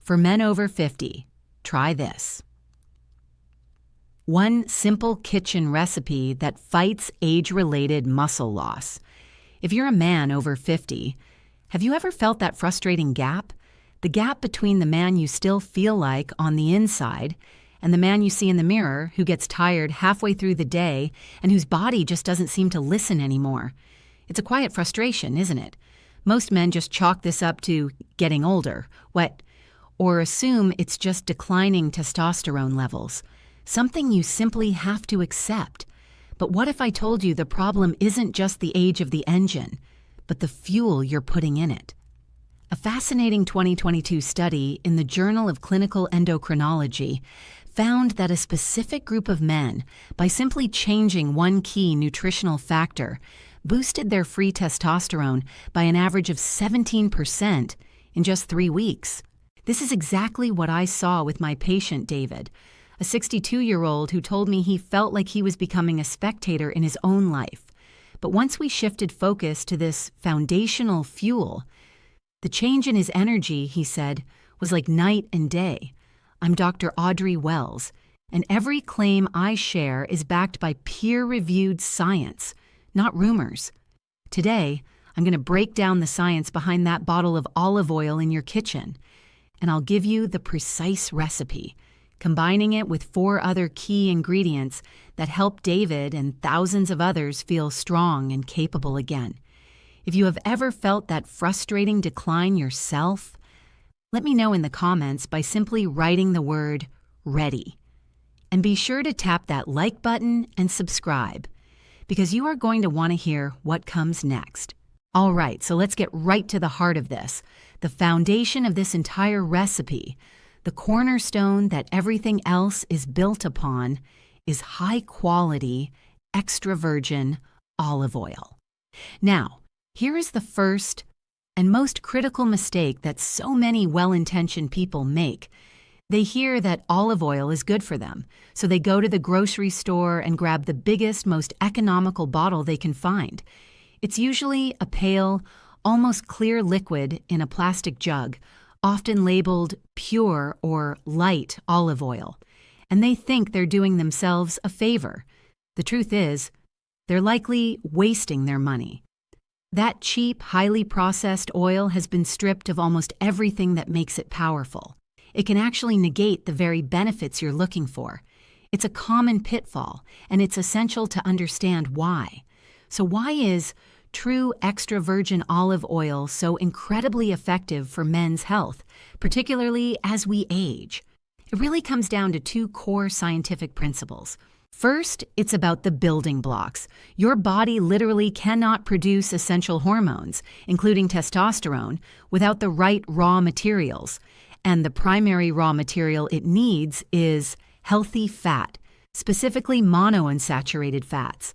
For men over 50, try this. One simple kitchen recipe that fights age-related muscle loss. If you're a man over 50, have you ever felt that frustrating gap? The gap between the man you still feel like on the inside and the man you see in the mirror who gets tired halfway through the day and whose body just doesn't seem to listen anymore. It's a quiet frustration, isn't it? Most men just chalk this up to getting older, or assume it's just declining testosterone levels, something you simply have to accept. But what if I told you the problem isn't just the age of the engine, but the fuel you're putting in it? A fascinating 2022 study in the Journal of Clinical Endocrinology found that a specific group of men, by simply changing one key nutritional factor, boosted their free testosterone by an average of 17% in just 3 weeks. This is exactly what I saw with my patient David, a 62-year-old who told me he felt like he was becoming a spectator in his own life. But once we shifted focus to this foundational fuel, the change in his energy, he said, was like night and day. I'm Dr. Audrey Wells, and every claim I share is backed by peer-reviewed science, not rumors. Today, I'm going to break down the science behind that bottle of olive oil in your kitchen, and I'll give you the precise recipe, combining it with 4 other key ingredients that help David and thousands of others feel strong and capable again. If you have ever felt that frustrating decline yourself, let me know in the comments by simply writing the word READY. And be sure to tap that like button and subscribe, because you are going to want to hear what comes next. All right, so let's get right to the heart of this. The foundation of this entire recipe, the cornerstone that everything else is built upon, is high-quality, extra virgin olive oil. Now, here is the first and most critical mistake that so many well-intentioned people make. They hear that olive oil is good for them, so they go to the grocery store and grab the biggest, most economical bottle they can find. It's usually a pale, almost clear liquid in a plastic jug, often labeled pure or light olive oil, and they think they're doing themselves a favor. The truth is, they're likely wasting their money. That cheap, highly processed oil has been stripped of almost everything that makes it powerful. It can actually negate the very benefits you're looking for. It's a common pitfall, and it's essential to understand why. So why is true extra virgin olive oil so incredibly effective for men's health, particularly as we age? It really comes down to 2 core scientific principles. First, it's about the building blocks. Your body literally cannot produce essential hormones, including testosterone, without the right raw materials. And the primary raw material it needs is healthy fat, specifically monounsaturated fats.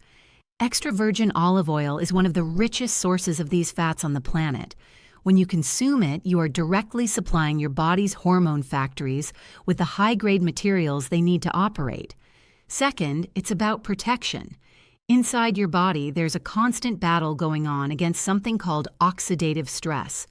Extra virgin olive oil is one of the richest sources of these fats on the planet. When you consume it, you are directly supplying your body's hormone factories with the high-grade materials they need to operate. Second, it's about protection. Inside your body, there's a constant battle going on against something called oxidative stress.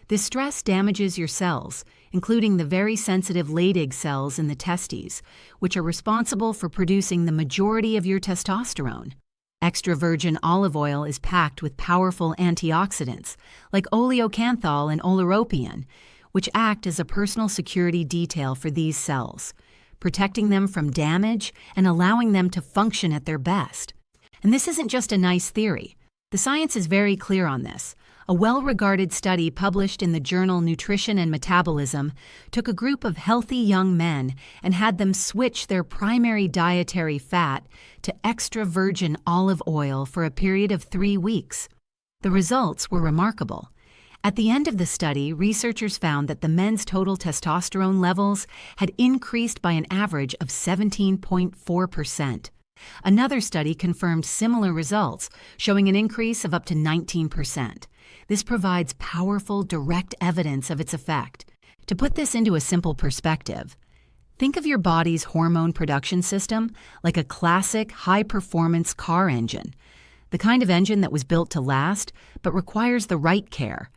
This stress damages your cells, including the very sensitive Leydig cells in the testes, which are responsible for producing the majority of your testosterone. Extra virgin olive oil is packed with powerful antioxidants, like oleocanthal and oleuropein, which act as a personal security detail for these cells, protecting them from damage and allowing them to function at their best. And this isn't just a nice theory. The science is very clear on this. A well-regarded study published in the journal Nutrition and Metabolism took a group of healthy young men and had them switch their primary dietary fat to extra virgin olive oil for a period of 3 weeks. The results were remarkable. At the end of the study, researchers found that the men's total testosterone levels had increased by an average of 17.4%. Another study confirmed similar results, showing an increase of up to 19%. This provides powerful, direct evidence of its effect. To put this into a simple perspective, think of your body's hormone production system like a classic, high-performance car engine, the kind of engine that was built to last but requires the right care.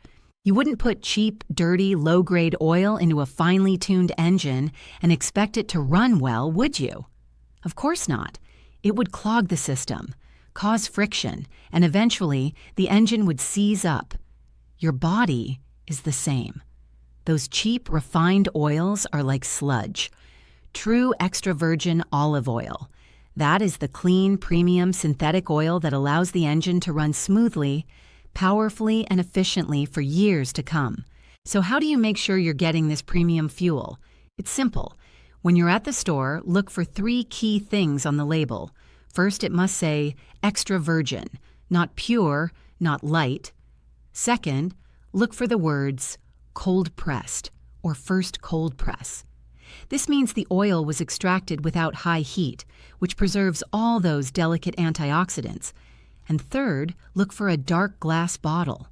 You wouldn't put cheap, dirty, low-grade oil into a finely tuned engine and expect it to run well, would you? Of course not. It would clog the system, cause friction, and eventually the engine would seize up. Your body is the same. Those cheap, refined oils are like sludge. True extra virgin olive oil. That is the clean, premium synthetic oil that allows the engine to run smoothly, powerfully, and efficiently for years to come. So how do you make sure you're getting this premium fuel? It's simple. When you're at the store, look for 3 key things on the label. First, it must say extra virgin, not pure, not light. Second, look for the words cold pressed or first cold press. This means the oil was extracted without high heat, which preserves all those delicate antioxidants. And third, look for a dark glass bottle.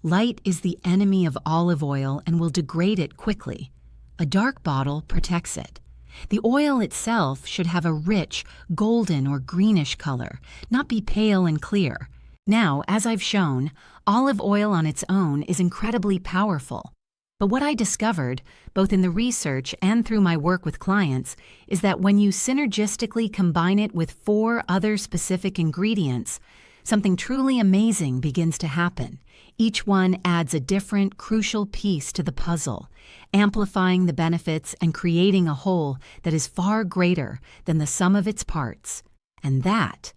Light is the enemy of olive oil and will degrade it quickly. A dark bottle protects it. The oil itself should have a rich, golden or greenish color, not be pale and clear. Now, as I've shown, olive oil on its own is incredibly powerful. But what I discovered, both in the research and through my work with clients, is that when you synergistically combine it with 4 other specific ingredients, something truly amazing begins to happen. Each one adds a different, crucial piece to the puzzle, amplifying the benefits and creating a whole that is far greater than the sum of its parts. And that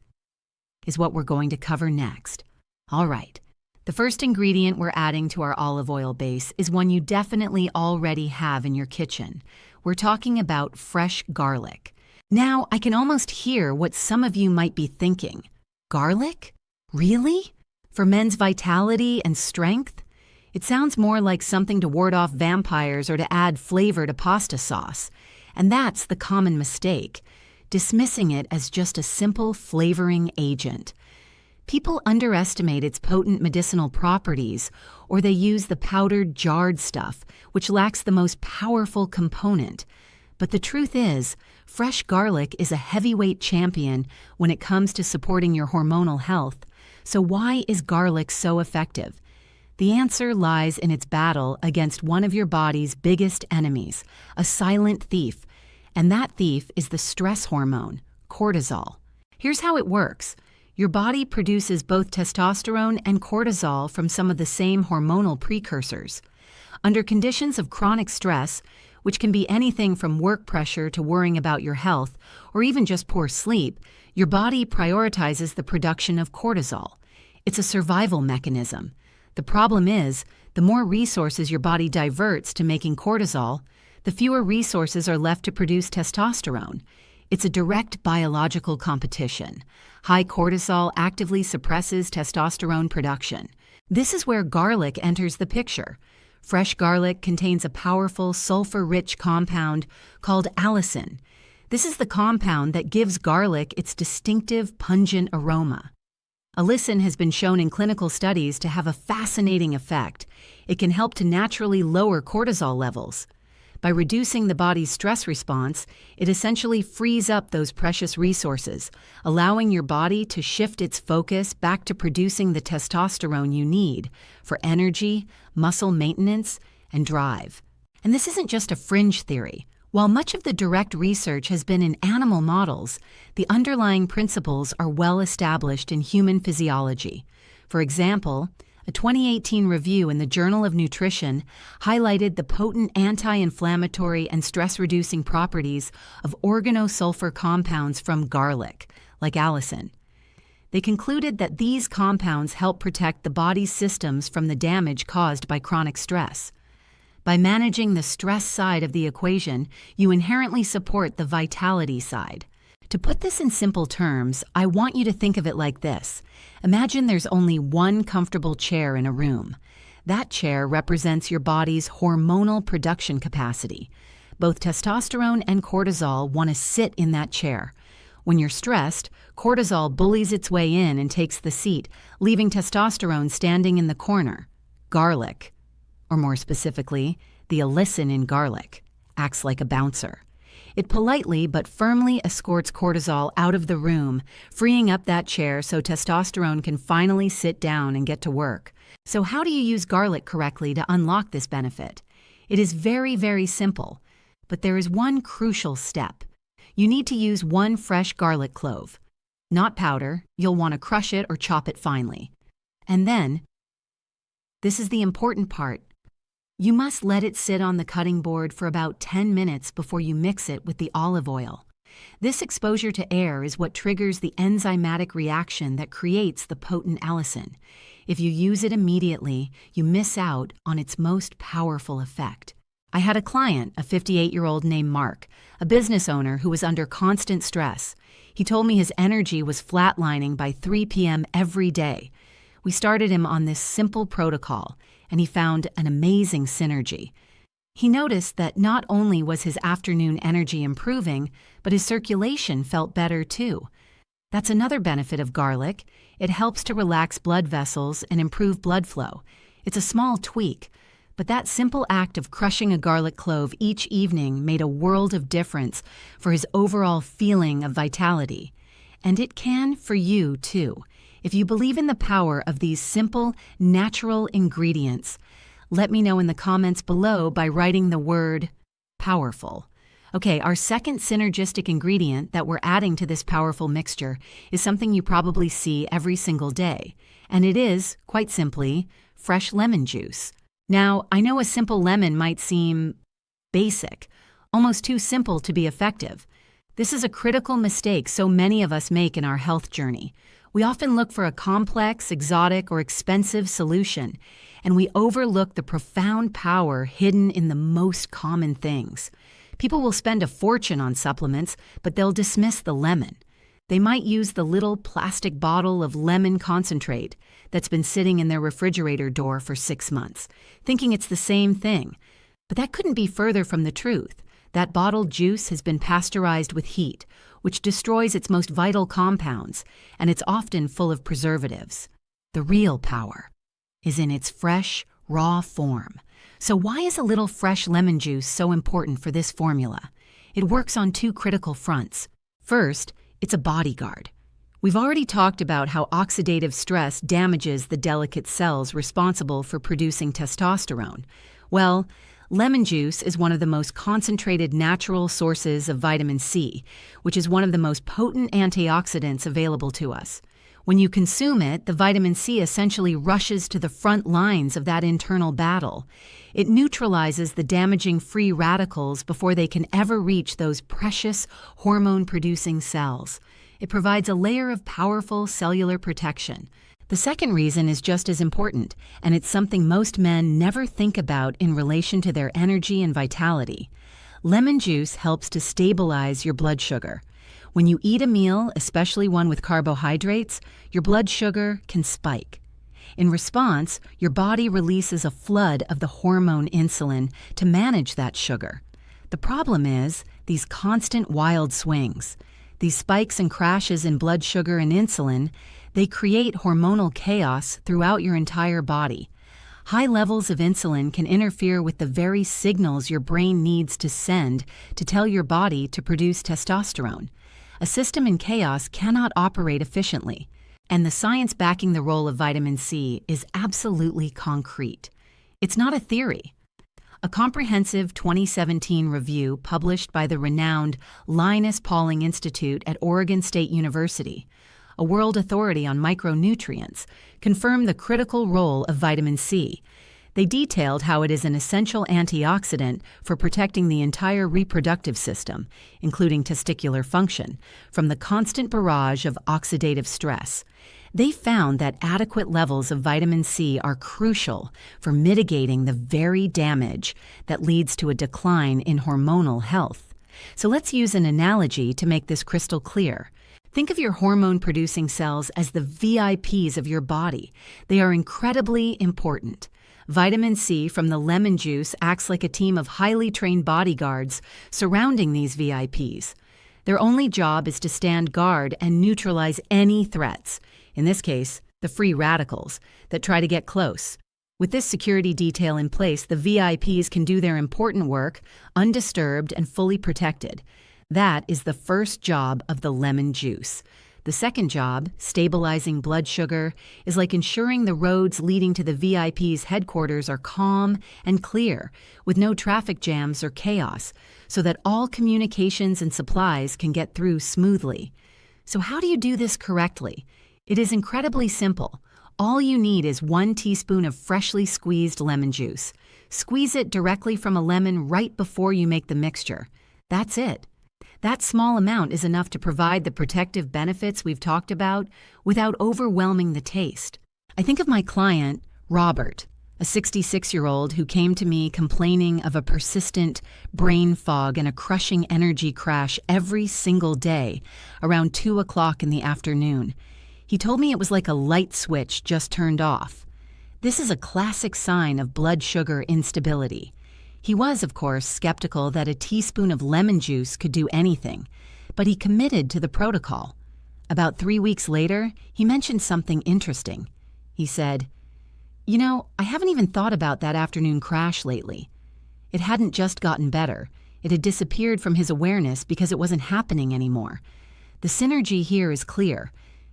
is what we're going to cover next. All right. The first ingredient we're adding to our olive oil base is one you definitely already have in your kitchen. We're talking about fresh garlic. Now, I can almost hear what some of you might be thinking. Garlic? Really? For men's vitality and strength? It sounds more like something to ward off vampires or to add flavor to pasta sauce. And that's the common mistake, dismissing it as just a simple flavoring agent. People underestimate its potent medicinal properties, or they use the powdered, jarred stuff, which lacks the most powerful component. But the truth is, fresh garlic is a heavyweight champion when it comes to supporting your hormonal health. So why is garlic so effective? The answer lies in its battle against one of your body's biggest enemies, a silent thief. And that thief is the stress hormone, cortisol. Here's how it works. Your body produces both testosterone and cortisol from some of the same hormonal precursors. Under conditions of chronic stress, which can be anything from work pressure to worrying about your health, or even just poor sleep, your body prioritizes the production of cortisol. It's a survival mechanism. The problem is, the more resources your body diverts to making cortisol, the fewer resources are left to produce testosterone. It's a direct biological competition. High cortisol actively suppresses testosterone production. This is where garlic enters the picture. Fresh garlic contains a powerful sulfur-rich compound called allicin. This is the compound that gives garlic its distinctive, pungent aroma. Allicin has been shown in clinical studies to have a fascinating effect. It can help to naturally lower cortisol levels. By reducing the body's stress response, it essentially frees up those precious resources, allowing your body to shift its focus back to producing the testosterone you need for energy, muscle maintenance, and drive. And this isn't just a fringe theory. While much of the direct research has been in animal models, the underlying principles are well established in human physiology. For example, a 2018 review in the Journal of Nutrition highlighted the potent anti-inflammatory and stress-reducing properties of organosulfur compounds from garlic, like allicin. They concluded that these compounds help protect the body's systems from the damage caused by chronic stress. By managing the stress side of the equation, you inherently support the vitality side. To put this in simple terms, I want you to think of it like this. Imagine there's only one comfortable chair in a room. That chair represents your body's hormonal production capacity. Both testosterone and cortisol want to sit in that chair. When you're stressed, cortisol bullies its way in and takes the seat, leaving testosterone standing in the corner. Garlic, or more specifically, the allicin in garlic, acts like a bouncer. It politely but firmly escorts cortisol out of the room, freeing up that chair so testosterone can finally sit down and get to work. So how do you use garlic correctly to unlock this benefit? It is very, very simple, but there is one crucial step. You need to use 1 fresh garlic clove. Not powder, you'll want to crush it or chop it finely. And then, this is the important part. You must let it sit on the cutting board for about 10 minutes before you mix it with the olive oil. This exposure to air is what triggers the enzymatic reaction that creates the potent allicin. If you use it immediately, you miss out on its most powerful effect. I had a client, a 58-year-old named Mark, a business owner who was under constant stress. He told me his energy was flatlining by 3 p.m. every day. We started him on this simple protocol, and he found an amazing synergy. He noticed that not only was his afternoon energy improving, but his circulation felt better too. That's another benefit of garlic. It helps to relax blood vessels and improve blood flow. It's a small tweak, but that simple act of crushing a garlic clove each evening made a world of difference for his overall feeling of vitality. And it can for you too. If you believe in the power of these simple, natural ingredients, let me know in the comments below by writing the word powerful. Okay, our second synergistic ingredient that we're adding to this powerful mixture is something you probably see every single day, and it is, quite simply, fresh lemon juice. Now, I know a simple lemon might seem basic, almost too simple to be effective. This is a critical mistake so many of us make in our health journey. We often look for a complex, exotic, or expensive solution, and we overlook the profound power hidden in the most common things. People will spend a fortune on supplements, but they'll dismiss the lemon. They might use the little plastic bottle of lemon concentrate that's been sitting in their refrigerator door for 6 months, thinking it's the same thing. But that couldn't be further from the truth. That bottled juice has been pasteurized with heat, which destroys its most vital compounds, and it's often full of preservatives. The real power is in its fresh, raw form. So why is a little fresh lemon juice so important for this formula? It works on 2 critical fronts. First, it's a bodyguard. We've already talked about how oxidative stress damages the delicate cells responsible for producing testosterone. Well, lemon juice is one of the most concentrated natural sources of vitamin C, which is one of the most potent antioxidants available to us. When you consume it, the vitamin C essentially rushes to the front lines of that internal battle. It neutralizes the damaging free radicals before they can ever reach those precious hormone-producing cells. It provides a layer of powerful cellular protection. The second reason is just as important, and it's something most men never think about in relation to their energy and vitality. Lemon juice helps to stabilize your blood sugar. When you eat a meal, especially one with carbohydrates, your blood sugar can spike. In response, your body releases a flood of the hormone insulin to manage that sugar. The problem is these constant wild swings. These spikes and crashes in blood sugar and insulin, they create hormonal chaos throughout your entire body. High levels of insulin can interfere with the very signals your brain needs to send to tell your body to produce testosterone. A system in chaos cannot operate efficiently, and the science backing the role of vitamin C is absolutely concrete. It's not a theory. A comprehensive 2017 review published by the renowned Linus Pauling Institute at Oregon State University, a world authority on micronutrients, confirmed the critical role of vitamin C. They detailed how it is an essential antioxidant for protecting the entire reproductive system, including testicular function, from the constant barrage of oxidative stress. They found that adequate levels of vitamin C are crucial for mitigating the very damage that leads to a decline in hormonal health. So let's use an analogy to make this crystal clear. Think of your hormone-producing cells as the VIPs of your body. They are incredibly important. Vitamin C from the lemon juice acts like a team of highly trained bodyguards surrounding these VIPs. Their only job is to stand guard and neutralize any threats, in this case, the free radicals, that try to get close. With this security detail in place, the VIPs can do their important work undisturbed and fully protected. That is the first job of the lemon juice. The second job, stabilizing blood sugar, is like ensuring the roads leading to the VIP's headquarters are calm and clear, with no traffic jams or chaos, so that all communications and supplies can get through smoothly. So how do you do this correctly? It is incredibly simple. All you need is 1 teaspoon of freshly squeezed lemon juice. Squeeze it directly from a lemon right before you make the mixture. That's it. That small amount is enough to provide the protective benefits we've talked about without overwhelming the taste. I think of my client, Robert, a 66-year-old who came to me complaining of a persistent brain fog and a crushing energy crash every single day around 2 o'clock in the afternoon. He told me it was like a light switch just turned off. This is a classic sign of blood sugar instability. He was, of course, skeptical that a teaspoon of lemon juice could do anything, but he committed to the protocol. About 3 weeks later, he mentioned something interesting. He said, I haven't even thought about that afternoon crash lately. It hadn't just gotten better. It had disappeared from his awareness because it wasn't happening anymore. The synergy here is clear.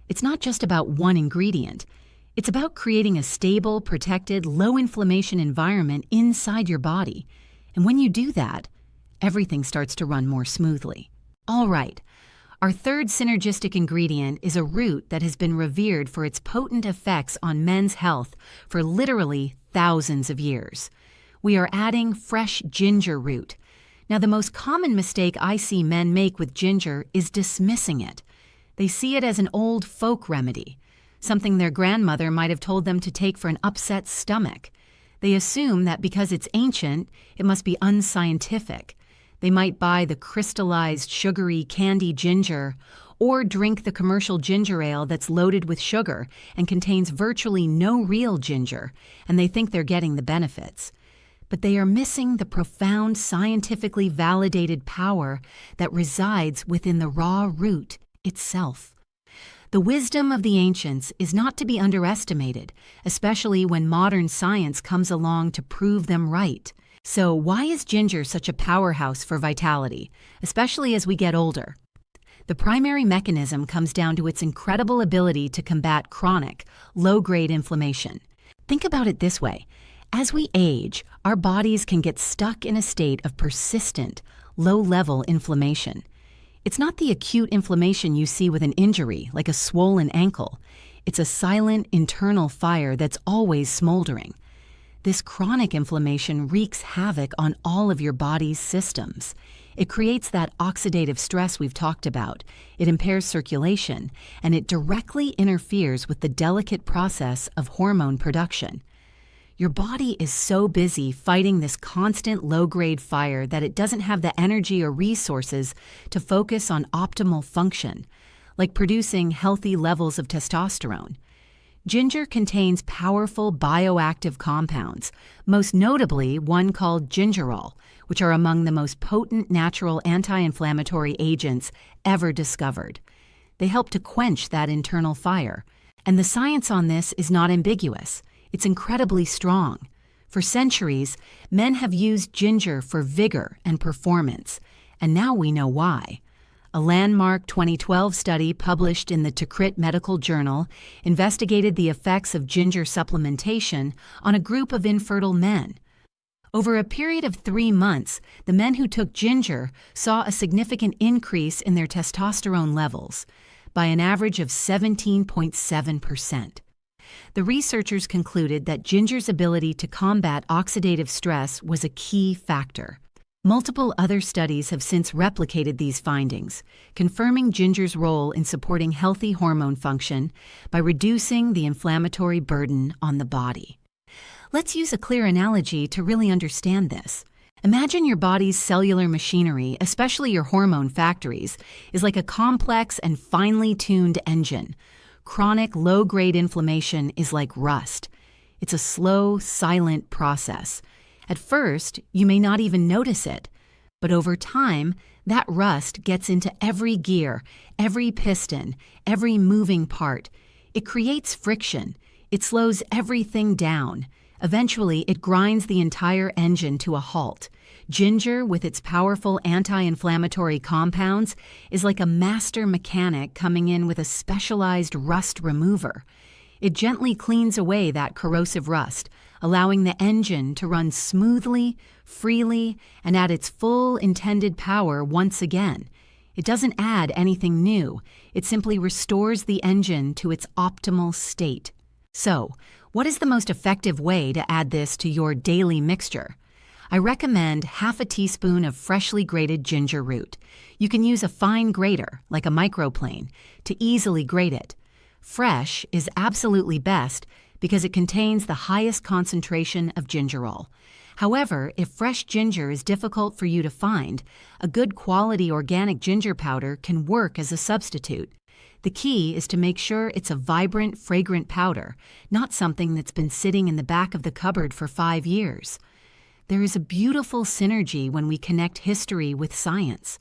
It's not just about one ingredient. It's about creating a stable, protected, low-inflammation environment inside your body. And when you do that, everything starts to run more smoothly. All right, our third synergistic ingredient is a root that has been revered for its potent effects on men's health for literally thousands of years. We are adding fresh ginger root. Now, the most common mistake I see men make with ginger is dismissing it. They see it as an old folk remedy, something their grandmother might have told them to take for an upset stomach. They assume that because it's ancient, it must be unscientific. They might buy the crystallized, sugary candy ginger or drink the commercial ginger ale that's loaded with sugar and contains virtually no real ginger, and they think they're getting the benefits. But they are missing the profound, scientifically validated power that resides within the raw root itself. The wisdom of the ancients is not to be underestimated, especially when modern science comes along to prove them right. So why is ginger such a powerhouse for vitality, especially as we get older? The primary mechanism comes down to its incredible ability to combat chronic, low-grade inflammation. Think about it this way. As we age, our bodies can get stuck in a state of persistent, low-level inflammation. It's not the acute inflammation you see with an injury, like a swollen ankle. It's a silent, internal fire that's always smoldering. This chronic inflammation wreaks havoc on all of your body's systems. It creates that oxidative stress we've talked about. It impairs circulation, and it directly interferes with the delicate process of hormone production. Your body is so busy fighting this constant low-grade fire that it doesn't have the energy or resources to focus on optimal function, like producing healthy levels of testosterone. Ginger contains powerful bioactive compounds, most notably one called gingerol, which are among the most potent natural anti-inflammatory agents ever discovered. They help to quench that internal fire, and the science on this is not ambiguous. It's incredibly strong. For centuries, men have used ginger for vigor and performance, and now we know why. A landmark 2012 study published in the Tikrit Medical Journal investigated the effects of ginger supplementation on a group of infertile men. Over a period of 3 months, the men who took ginger saw a significant increase in their testosterone levels by an average of 17.7%. The researchers concluded that ginger's ability to combat oxidative stress was a key factor. Multiple other studies have since replicated these findings, confirming ginger's role in supporting healthy hormone function by reducing the inflammatory burden on the body. Let's use a clear analogy to really understand this. Imagine your body's cellular machinery, especially your hormone factories, is like a complex and finely tuned engine. Chronic low-grade inflammation is like rust. It's a slow, silent process. At first, you may not even notice it, but over time, that rust gets into every gear, every piston, every moving part. It creates friction. It slows everything down. Eventually, it grinds the entire engine to a halt. Ginger, with its powerful anti-inflammatory compounds, is like a master mechanic coming in with a specialized rust remover. It gently cleans away that corrosive rust, allowing the engine to run smoothly, freely, and at its full intended power once again. It doesn't add anything new. It simply restores the engine to its optimal state. So, what is the most effective way to add this to your daily mixture? I recommend half a teaspoon of freshly grated ginger root. You can use a fine grater, like a microplane, to easily grate it. Fresh is absolutely best because it contains the highest concentration of gingerol. However, if fresh ginger is difficult for you to find, a good quality organic ginger powder can work as a substitute. The key is to make sure it's a vibrant, fragrant powder, not something that's been sitting in the back of the cupboard for 5 years. There is a beautiful synergy when we connect history with science.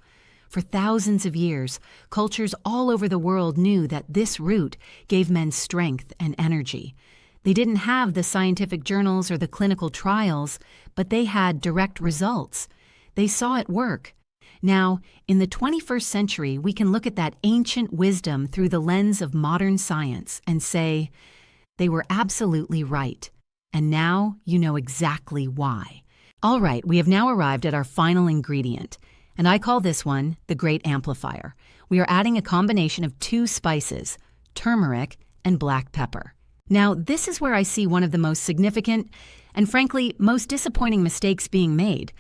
For thousands of years, cultures all over the world knew that this root gave men strength and energy. They didn't have the scientific journals or the clinical trials, but they had direct results. They saw it work. Now, in the 21st century, we can look at that ancient wisdom through the lens of modern science and say, they were absolutely right. And now you know exactly why. All right, we have now arrived at our final ingredient, and I call this one the Great Amplifier. We are adding a combination of 2 spices, turmeric and black pepper. Now, this is where I see one of the most significant and, frankly, most disappointing mistakes being made.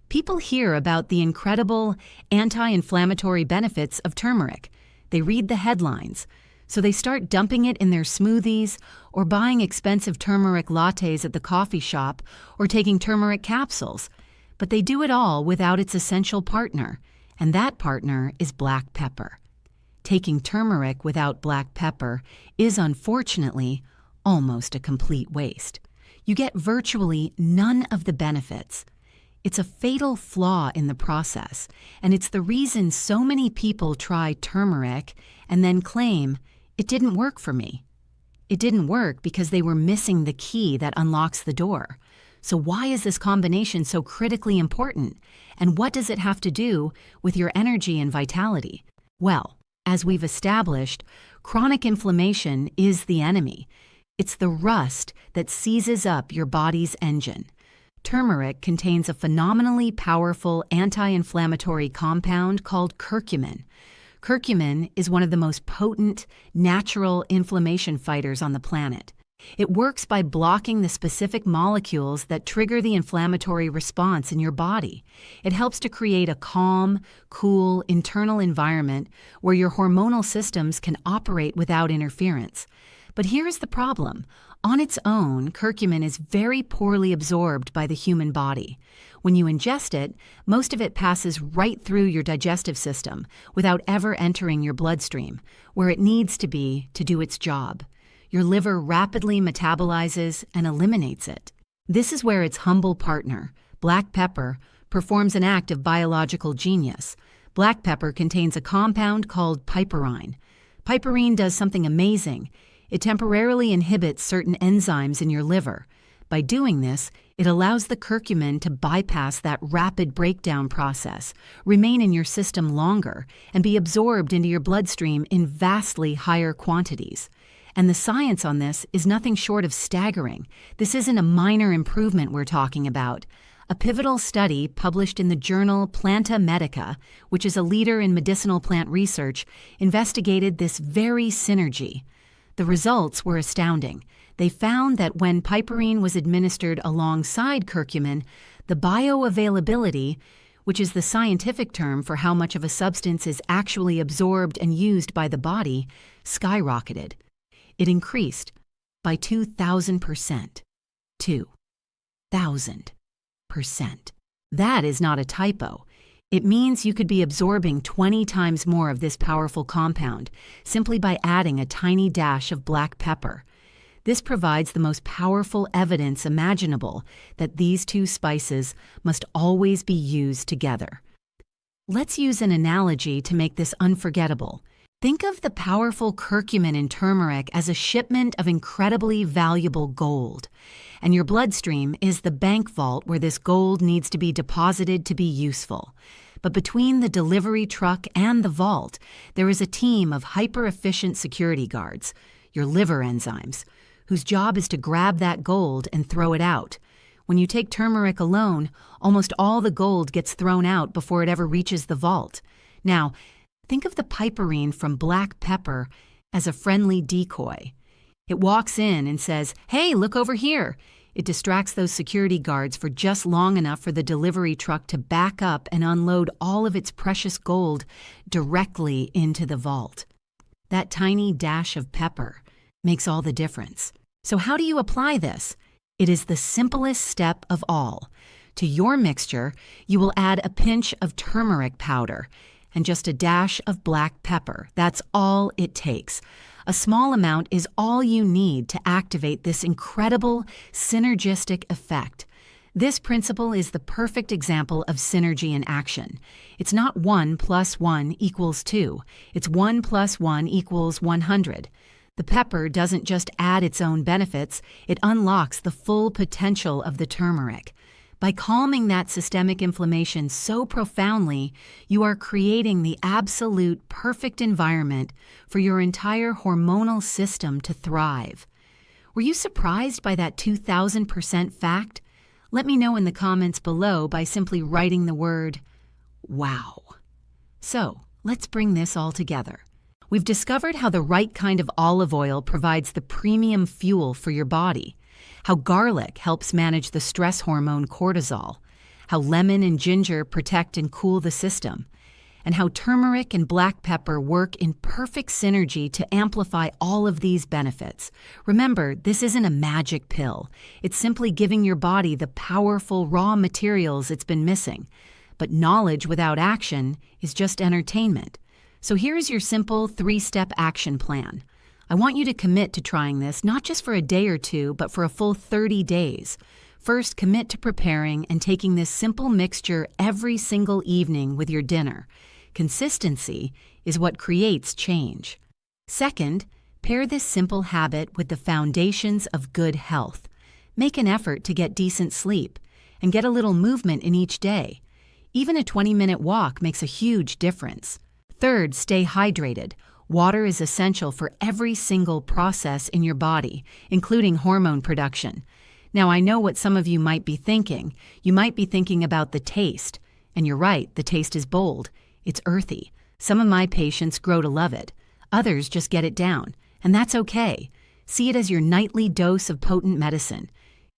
People hear about the incredible anti-inflammatory benefits of turmeric. They read the headlines, so they start dumping it in their smoothies or buying expensive turmeric lattes at the coffee shop or taking turmeric capsules. But they do it all without its essential partner, and that partner is black pepper. Taking turmeric without black pepper is, unfortunately, almost a complete waste. You get virtually none of the benefits. It's a fatal flaw in the process, and it's the reason so many people try turmeric and then claim, it didn't work for me. It didn't work because they were missing the key that unlocks the door. So why is this combination so critically important? And what does it have to do with your energy and vitality? Well, as we've established, chronic inflammation is the enemy. It's the rust that seizes up your body's engine. Turmeric contains a phenomenally powerful anti-inflammatory compound called curcumin. Curcumin is one of the most potent, natural inflammation fighters on the planet. It works by blocking the specific molecules that trigger the inflammatory response in your body. It helps to create a calm, cool, internal environment where your hormonal systems can operate without interference. But here's the problem. On its own, curcumin is very poorly absorbed by the human body. When you ingest it, most of it passes right through your digestive system without ever entering your bloodstream, where it needs to be to do its job. Your liver rapidly metabolizes and eliminates it. This is where its humble partner, black pepper, performs an act of biological genius. Black pepper contains a compound called piperine. Piperine does something amazing. It temporarily inhibits certain enzymes in your liver. By doing this, it allows the curcumin to bypass that rapid breakdown process, remain in your system longer, and be absorbed into your bloodstream in vastly higher quantities. And the science on this is nothing short of staggering. This isn't a minor improvement we're talking about. A pivotal study published in the journal Planta Medica, which is a leader in medicinal plant research, investigated this very synergy. The results were astounding. They found that when piperine was administered alongside curcumin, the bioavailability, which is the scientific term for how much of a substance is actually absorbed and used by the body, skyrocketed. It increased by 2,000%. 2,000%. That is not a typo. It means you could be absorbing 20 times more of this powerful compound simply by adding a tiny dash of black pepper. This provides the most powerful evidence imaginable that these 2 spices must always be used together. Let's use an analogy to make this unforgettable. Think of the powerful curcumin in turmeric as a shipment of incredibly valuable gold, and your bloodstream is the bank vault where this gold needs to be deposited to be useful. But between the delivery truck and the vault, there is a team of hyper-efficient security guards, your liver enzymes, whose job is to grab that gold and throw it out. When you take turmeric alone, almost all the gold gets thrown out before it ever reaches the vault. Now, think of the piperine from black pepper as a friendly decoy. It walks in and says, "Hey, look over here." It distracts those security guards for just long enough for the delivery truck to back up and unload all of its precious gold directly into the vault. That tiny dash of pepper makes all the difference. So how do you apply this? It is the simplest step of all. To your mixture, you will add a pinch of turmeric powder and just a dash of black pepper. That's all it takes. A small amount is all you need to activate this incredible synergistic effect. This principle is the perfect example of synergy in action. It's not 1 + 1 = 2. It's 1 + 1 = 100. The pepper doesn't just add its own benefits, it unlocks the full potential of the turmeric. By calming that systemic inflammation so profoundly, you are creating the absolute perfect environment for your entire hormonal system to thrive. Were you surprised by that 2,000% fact? Let me know in the comments below by simply writing the word "wow." So, let's bring this all together. We've discovered how the right kind of olive oil provides the premium fuel for your body, how garlic helps manage the stress hormone cortisol, how lemon and ginger protect and cool the system, and how turmeric and black pepper work in perfect synergy to amplify all of these benefits. Remember, this isn't a magic pill. It's simply giving your body the powerful raw materials it's been missing. But knowledge without action is just entertainment. So here's your simple 3-step action plan. I want you to commit to trying this not just for a day or two, but for a full 30 days. First, commit to preparing and taking this simple mixture every single evening with your dinner. Consistency is what creates change. Second, pair this simple habit with the foundations of good health. Make an effort to get decent sleep and get a little movement in each day. Even a 20-minute walk makes a huge difference. Third, stay hydrated. Water is essential for every single process in your body, including hormone production. Now, I know what some of you might be thinking. You might be thinking about the taste. And you're right, the taste is bold. It's earthy. Some of my patients grow to love it. Others just get it down. And that's okay. See it as your nightly dose of potent medicine.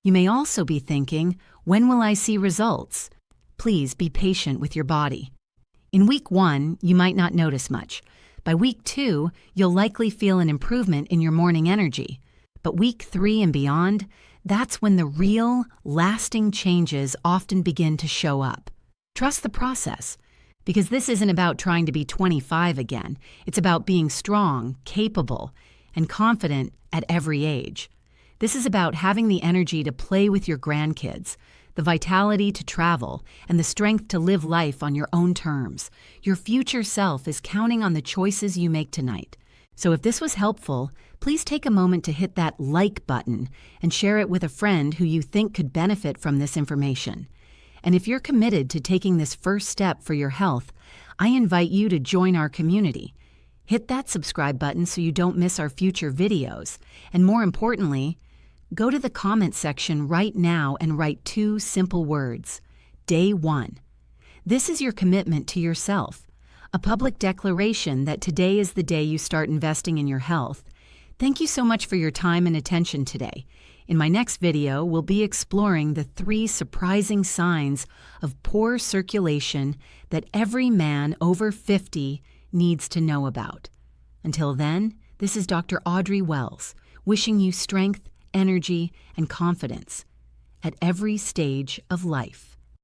You may also be thinking, when will I see results? Please be patient with your body. In week 1, you might not notice much. By week 2, you'll likely feel an improvement in your morning energy. But week 3 and beyond, that's when the real, lasting changes often begin to show up. Trust the process, because this isn't about trying to be 25 again. It's about being strong, capable, and confident at every age. This is about having the energy to play with your grandkids, the vitality to travel, and the strength to live life on your own terms. Your future self is counting on the choices you make tonight. So if this was helpful, please take a moment to hit that like button and share it with a friend who you think could benefit from this information. And if you're committed to taking this first step for your health, I invite you to join our community. Hit that subscribe button so you don't miss our future videos. And more importantly, go to the comment section right now and write 2 simple words. Day 1. This is your commitment to yourself, a public declaration that today is the day you start investing in your health. Thank you so much for your time and attention today. In my next video, we'll be exploring the 3 surprising signs of poor circulation that every man over 50 needs to know about. Until then, this is Dr. Audrey Wells, wishing you strength, energy, and confidence at every stage of life.